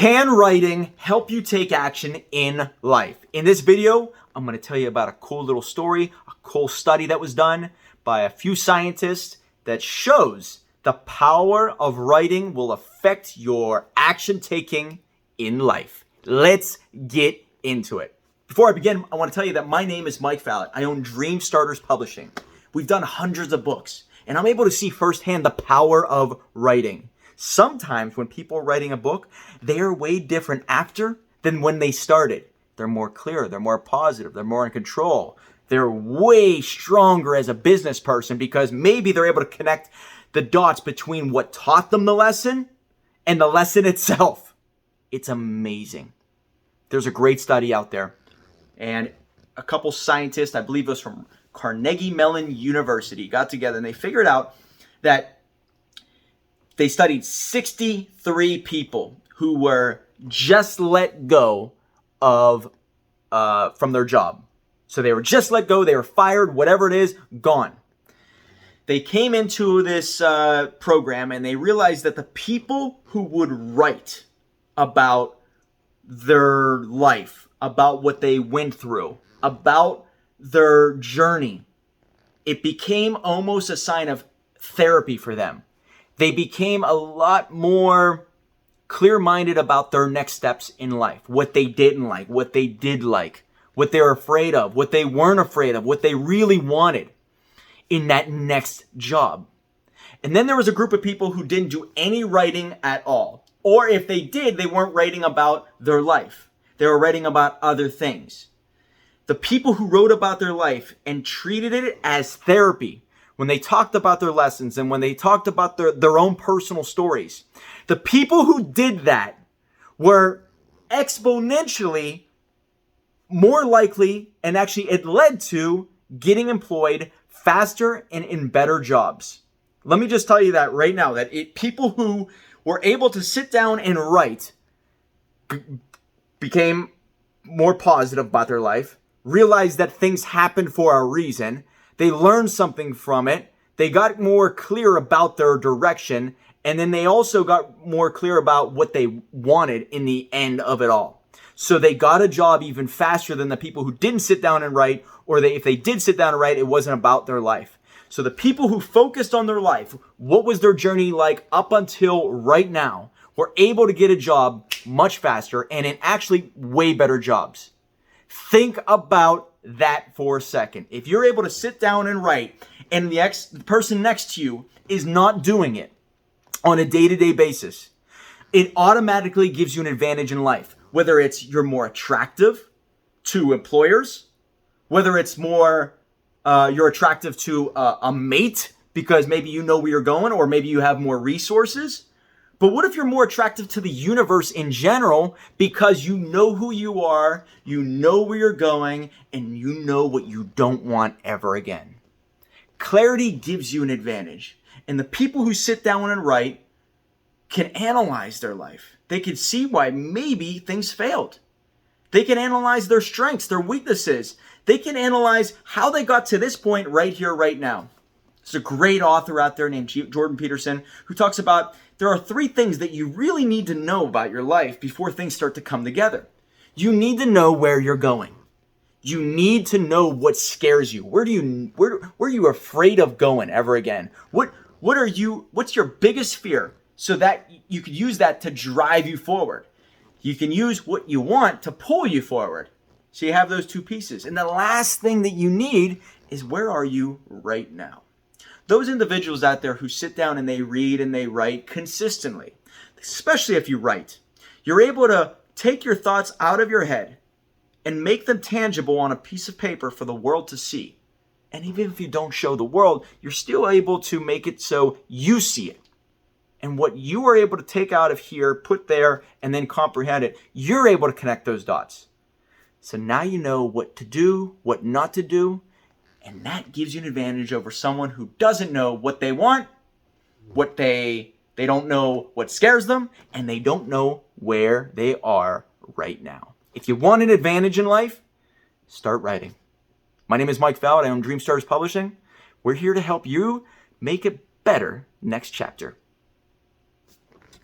Can writing help you take action in life? In this video, I'm going to tell you about a cool little story, a cool study that was done by a few scientists that shows the power of writing will affect your action taking in life. Let's get into it. Before I begin, I want to tell you that my name is Mike Fallat. I own Dreamstarters Publishing. We've done hundreds of books, and I'm able to see firsthand the power of writing. Sometimes when people are writing a book, they are way different after than when they started. They're more clear, they're more positive, they're more in control. They're way stronger as a business person because maybe they're able to connect the dots between what taught them the lesson and the lesson itself. It's amazing. There's a great study out there, and a couple scientists, I believe it was from Carnegie Mellon University, got together and they figured out that they studied 63 people who were just let go of from their job. So they were just let go, they were fired, whatever it is, gone. They came into this program and they realized that the people who would write about their life, about what they went through, about their journey, it became almost a sign of therapy for them. They became a lot more clear-minded about their next steps in life, what they didn't like, what they did like, what they were afraid of, what they weren't afraid of, what they really wanted in that next job. And then there was a group of people who didn't do any writing at all. Or if they did, they weren't writing about their life. They were writing about other things. The people who wrote about their life and treated it as therapy, when they talked about their lessons and when they talked about their own personal stories, the people who did that were exponentially more likely, and actually it led to getting employed faster and in better jobs. Let me just tell you that right now, that people who were able to sit down and write became more positive about their life, realized that things happened for a reason. They learned something from it. They got more clear about their direction. And then they also got more clear about what they wanted in the end of it all. So they got a job even faster than the people who didn't sit down and write, or if they did sit down and write, it wasn't about their life. So the people who focused on their life, what was their journey like up until right now, were able to get a job much faster and in actually way better jobs. Think about that for a second. If you're able to sit down and write and the person next to you is not doing it on a day-to-day basis, it automatically gives you an advantage in life. Whether it's you're more attractive to employers, whether it's more you're attractive to a mate because maybe you know where you're going, or maybe you have more resources. But what if you're more attractive to the universe in general because you know who you are, you know where you're going, and you know what you don't want ever again? Clarity gives you an advantage. And the people who sit down and write can analyze their life. They can see why maybe things failed. They can analyze their strengths, their weaknesses. They can analyze how they got to this point right here, right now. There's a great author out there named Jordan Peterson who talks about there are 3 things that you really need to know about your life before things start to come together. You need to know where you're going. You need to know what scares you. Where are you afraid of going ever again? What's your biggest fear, so that you could use that to drive you forward? You can use what you want to pull you forward. So you have those 2 pieces. And the last thing that you need is, where are you right now? Those individuals out there who sit down and they read and they write consistently, especially if you write, you're able to take your thoughts out of your head and make them tangible on a piece of paper for the world to see. And even if you don't show the world, you're still able to make it so you see it. And what you are able to take out of here, put there, and then comprehend it, you're able to connect those dots. So now you know what to do, what not to do, and that gives you an advantage over someone who doesn't know what they want, what they don't know what scares them, and they don't know where they are right now. If you want an advantage in life, start writing. My name is Mike Fallat. I own Dreamstarters Publishing. We're here to help you make it better next chapter.